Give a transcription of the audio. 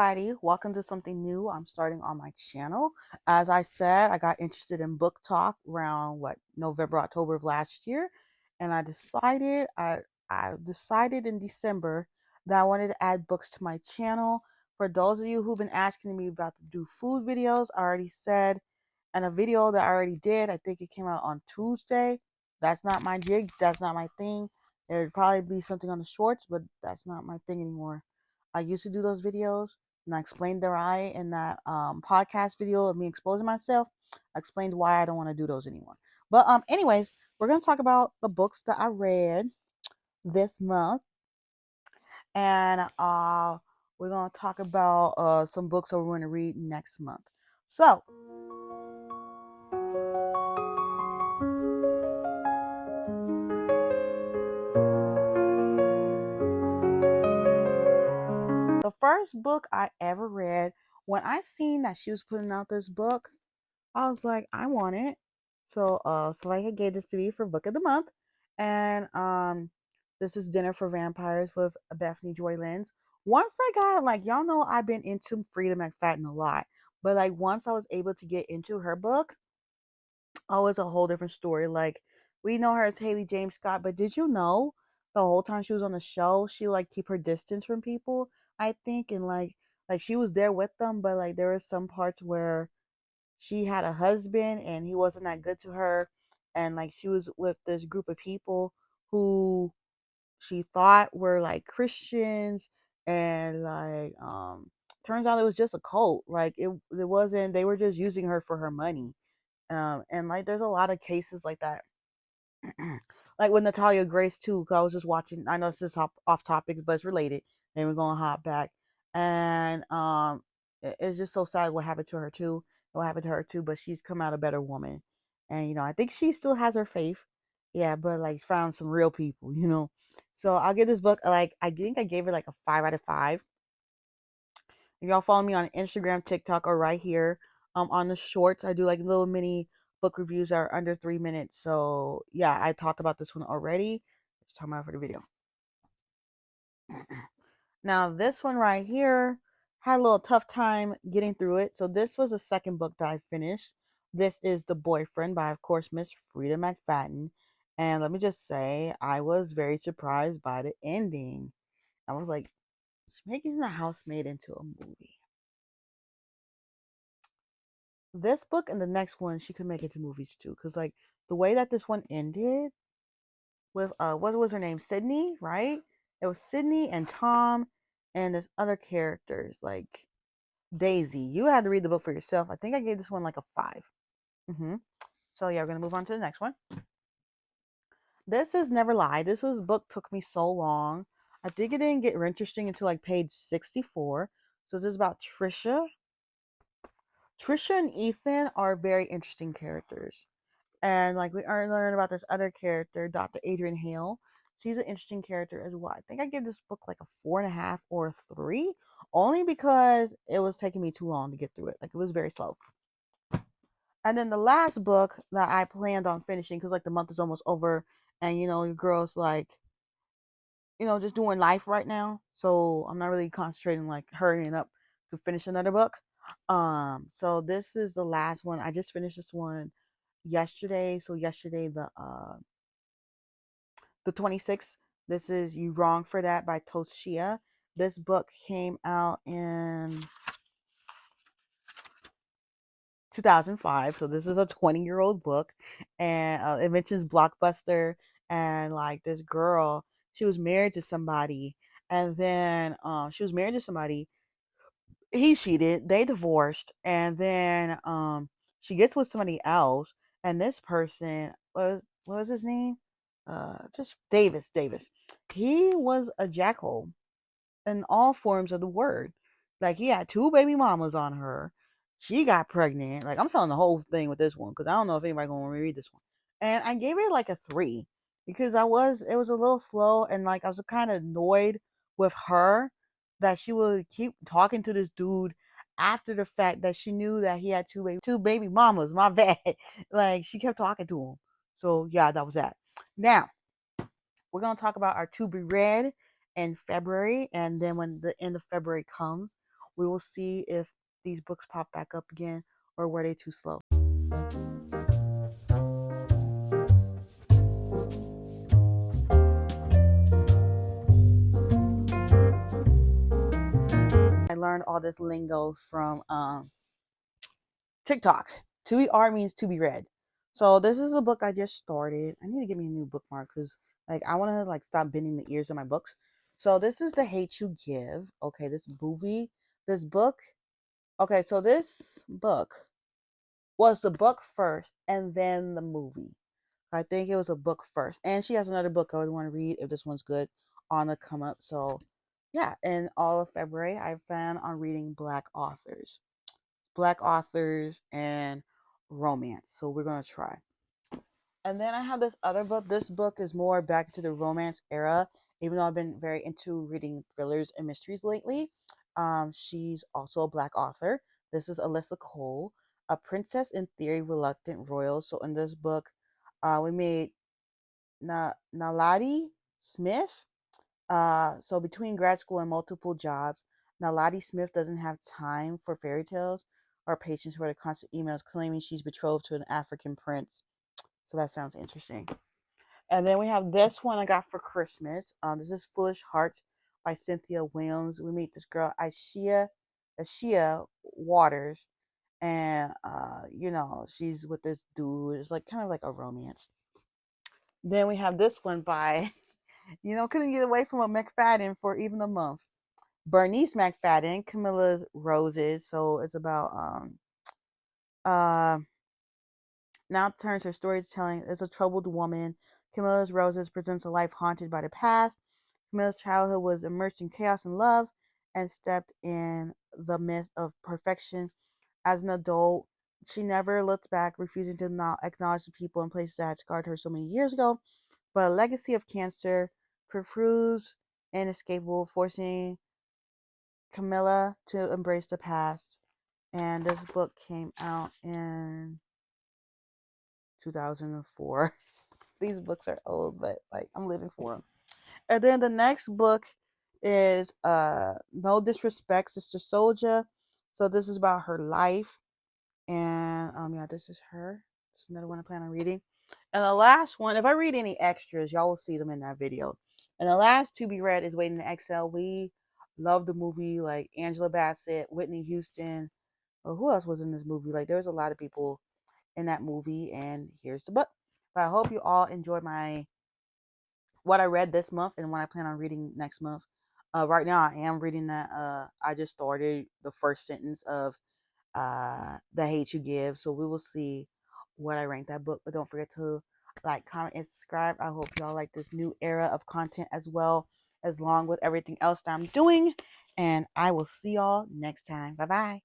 everybody, welcome to something new I'm starting on my channel. As I said, I got interested in book talk around November, October of last year, and I decided in December that I wanted to add books to my channel. For those of you who've been asking me about to do food videos, I already said, and a video that I already did, I think it came out on Tuesday. That's not my jig, that's not my thing. There'd probably be something on the shorts, but that's not my thing anymore. I used to do those videos, and I explained why in that podcast video of me exposing myself. I explained why I don't want to do those anymore. But anyways, we're gonna talk about the books that I read this month, and we're gonna talk about some books that we're gonna read next month. So the first book I ever read, when I seen that she was putting out this book, I was like, I want it. So I gave this to me for book of the month, and this is Dinner for Vampires with Bethany Joy Lenz. Once I got y'all know I've been into Frida McFadden a lot, but once I was able to get into her book, oh, it's a whole different story. Like we know her as Haley James Scott, but did you know the whole time she was on the show, she would keep her distance from people, I think, and like she was there with them, but there were some parts where she had a husband and he wasn't that good to her, and she was with this group of people who she thought were Christians, and turns out it was just a cult. It wasn't, they were just using her for her money. And there's a lot of cases like that. Like with Natalia Grace too, 'cause I was just watching. I know this is off topic, but it's related, and we're gonna hop back. And it's just so sad what happened to her too. What happened to her too, but she's come out a better woman, and I think she still has her faith. Yeah, but found some real people. So I'll give this book I think I gave it a 5 out of 5. If y'all follow me on Instagram, TikTok, or right here on the shorts, I do little mini book reviews that are under 3 minutes. So yeah, I talked about this one already. Just talking about for the video. Now this one right here had a little tough time getting through it. So this was the second book that I finished. This is The Boyfriend by, of course, Miss Frida McFadden. And let me just say, I was very surprised by the ending. I was like, making The Housemaid into a movie. This book and the next one, she could make it to movies too, because the way that this one ended with what was her name, Sydney, right? It was Sydney and Tom and this other characters like Daisy. You had to read the book for yourself. I think I gave this one a 5. So yeah, we're gonna move on to the next one. This is Never Lie. Book took me so long. I think it didn't get interesting until page 64. So this is about Trisha. Trisha and Ethan are very interesting characters. And we are learning about this other character, Dr. Adrian Hale. She's an interesting character as well. I think I give this book a 4.5 or a 3, only because it was taking me too long to get through it. It was very slow. And then the last book that I planned on finishing, because the month is almost over, and your girl's just doing life right now. So I'm not really concentrating hurrying up to finish another book. So this is the last one. I just finished this one yesterday. So yesterday the 26th. This is You Wrong for That by Toshia. This book came out in 2005, so this is a 20-year-old book, and it mentions Blockbuster, and this girl, she was married to somebody, and then she was married to somebody, he cheated, they divorced, and then she gets with somebody else, and this person what was his name? Just Davis. He was a jackhole in all forms of the word. He had 2 baby mamas on her. She got pregnant. I'm telling the whole thing with this one because I don't know if anybody gonna read this one. And I gave it a 3 because it was a little slow, and I was kind of annoyed with her that she would keep talking to this dude after the fact that she knew that he had two baby mamas. My bad. She kept talking to him. So yeah, that was that. Now we're going to talk about our to be read in February, and then when the end of February comes, we will see if these books pop back up again or were they too slow. I learned all this lingo from TikTok. To be R means to be read. So this is a book I just started. I need to get me a new bookmark because like I want to like stop bending the ears of my books. So this is The Hate You Give. Okay, this book. Okay, so this book was the book first and then the movie. I think it was a book first. And she has another book I would want to read if this one's good on the come up. So yeah, in all of February I plan on reading black authors and romance. So we're gonna try. And then I have this other book. This book is more back to the romance era, even though I've been very into reading thrillers and mysteries lately. She's also a black author. This is Alyssa Cole, A Princess in Theory, Reluctant Royal. So in this book, we made Naladi Smith. So between grad school and multiple jobs, Naladi Smith doesn't have time for fairy tales or patience for the constant emails claiming she's betrothed to an African prince. So that sounds interesting. And then we have this one I got for Christmas. This is Foolish Heart by Cynthia Williams. We meet this girl, Ashia Waters, and she's with this dude. It's like kind of like a romance. Then we have this one by, couldn't get away from a McFadden for even a month. Bernice McFadden, Camilla's Roses. So it's about uh now turns her storytelling as a troubled woman. Camilla's Roses presents a life haunted by the past. Camilla's childhood was immersed in chaos and love and stepped in the myth of perfection. As an adult, she never looked back, refusing to not acknowledge the people and places that had scarred her so many years ago. But a legacy of cancer proves inescapable, forcing Camilla to embrace the past. And this book came out in 2004. These books are old, but like I'm living for them. And then the next book is No Disrespect, Sister Soldier. So this is about her life. And yeah, this is her. This is another one I plan on reading. And the last one, if I read any extras, y'all will see them in that video. And the last to be read is Waiting to Exhale. We love the movie, like Angela Bassett, Whitney Houston. Well, who else was in this movie? Like there was a lot of people in that movie, and here's the book. But I hope you all enjoyed what I read this month and what I plan on reading next month. Right now I am reading that. I just started the first sentence of The Hate You Give, so we will see what I rank that book. But don't forget to like, comment, and subscribe. I hope y'all like this new era of content as well, as long with everything else that I'm doing. And I will see y'all next time. Bye bye.